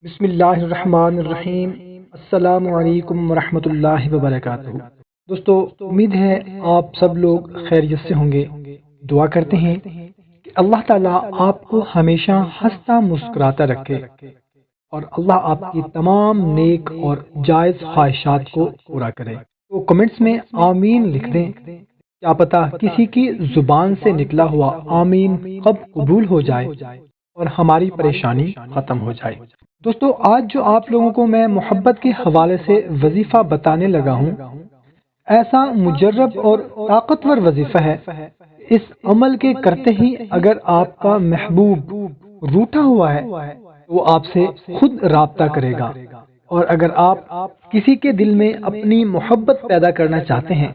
بسم اللہ الرحمن الرحیم۔ السلام علیکم ورحمۃ اللہ وبرکاتہ۔ دوستو، امید ہے آپ سب لوگ خیریت سے ہوں گے۔ دعا کرتے ہیں کہ اللہ تعالیٰ آپ کو ہمیشہ ہنستا مسکراتا رکھے اور اللہ آپ کی تمام نیک اور جائز خواہشات کو پورا کرے۔ تو کمنٹس میں آمین لکھ دیں۔ کیا پتہ کسی کی زبان سے نکلا ہوا آمین کب قبول ہو جائے اور ہماری پریشانی ختم ہو جائے۔ دوستو، آج جو آپ لوگوں کو میں محبت کے حوالے سے وظیفہ بتانے لگا ہوں، ایسا مجرب اور طاقتور وظیفہ ہے۔ اس عمل کے کرتے ہی اگر آپ کا محبوب روٹھا ہوا ہے تو وہ آپ سے خود رابطہ کرے گا، اور اگر آپ کسی کے دل میں اپنی محبت پیدا کرنا چاہتے ہیں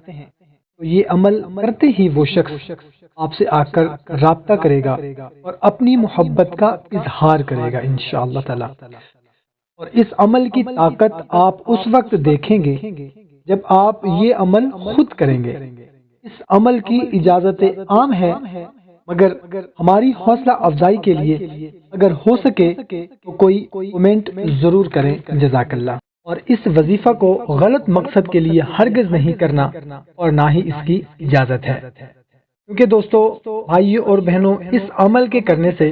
تو یہ عمل کرتے ہی وہ شخص آپ سے آ کر رابطہ کرے گا اور اپنی محبت کا اظہار کرے گا انشاءاللہ تعالی۔ اور اس عمل کی طاقت آپ اس وقت دیکھیں گے جب آپ یہ عمل خود کریں گے۔ اس عمل کی اجازت عام ہے، مگر ہماری حوصلہ افزائی کے لیے اگر ہو سکے تو کوئی کومنٹ ضرور کریں، جزاک اللہ۔ اور اس وظیفہ کو غلط مقصد کے لیے ہرگز نہیں کرنا اور نہ ہی اس کی اجازت ہے، کیونکہ دوستو، بھائیو اور بہنوں، اس عمل کے کرنے سے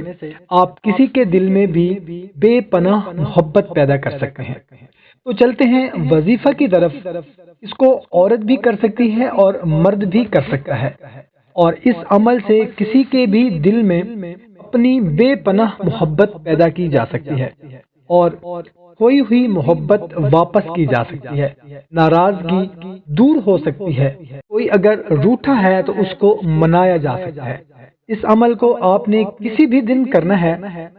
آپ کسی کے دل میں بھی بے پناہ محبت پیدا کر سکتے ہیں۔ تو چلتے ہیں وظیفہ کی طرف۔ اس کو عورت بھی کر سکتی ہے اور مرد بھی کر سکتا ہے، اور اس عمل سے کسی کے بھی دل میں اپنی بے پناہ محبت پیدا کی جا سکتی ہے اور کھوئی ہوئی محبت واپس کی جا سکتی ہے، ناراضگی دور ہو سکتی ہے، کوئی اگر روٹھا ہے تو اس کو منایا جا سکتا ہے۔ اس عمل کو آپ نے کسی بھی دن کرنا ہے،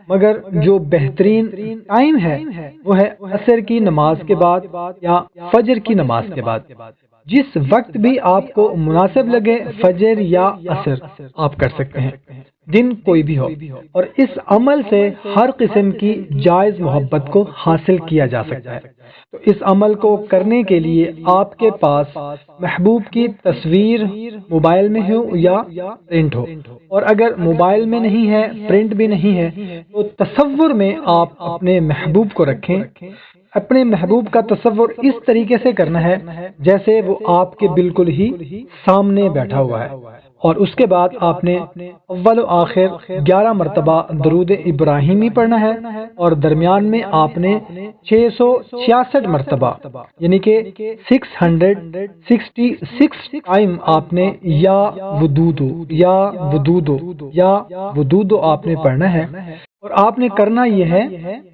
مگر جو بہترین ٹائم ہے وہ ہے عصر کی نماز کے بعد یا فجر کی نماز کے بعد۔ جس وقت بھی آپ کو مناسب لگے، فجر یا عصر آپ کر سکتے ہیں، دن کوئی بھی ہو، اور اس عمل سے ہر قسم کی جائز محبت کو حاصل کیا جا سکتا ہے۔ تو اس عمل کو کرنے کے لیے آپ کے پاس محبوب کی تصویر موبائل میں ہو یا پرنٹ ہو، اور اگر موبائل میں نہیں ہے، پرنٹ بھی نہیں ہے، تو تصور میں آپ اپنے محبوب کو رکھیں۔ اپنے محبوب کا تصور اس طریقے سے کرنا ہے جیسے وہ آپ کے بالکل ہی سامنے بیٹھا ہوا ہے، اور اس کے بعد آپ نے اول و آخر 11 مرتبہ درود ابراہیمی پڑھنا ہے، اور درمیان میں آپ نے 666 مرتبہ یعنی کہ 666 ٹائم آپ نے یا ودودو یا ودودو یا ودودو آپ نے پڑھنا ہے۔ اور آپ نے کرنا یہ ہے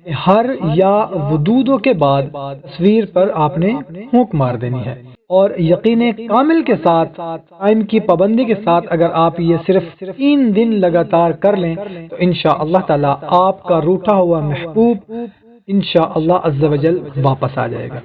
کہ ہر یا ودودو کے بعد تصویر پر آپ نے پھونک مار دینی ہے، اور یقین کامل کے ساتھ، ٹائم کی پابندی کے ساتھ اگر آپ یہ صرف 3 دن لگاتار کر لیں تو انشاءاللہ تعالی آپ کا روٹھا ہوا محبوب انشاءاللہ عز و جل واپس آ جائے گا۔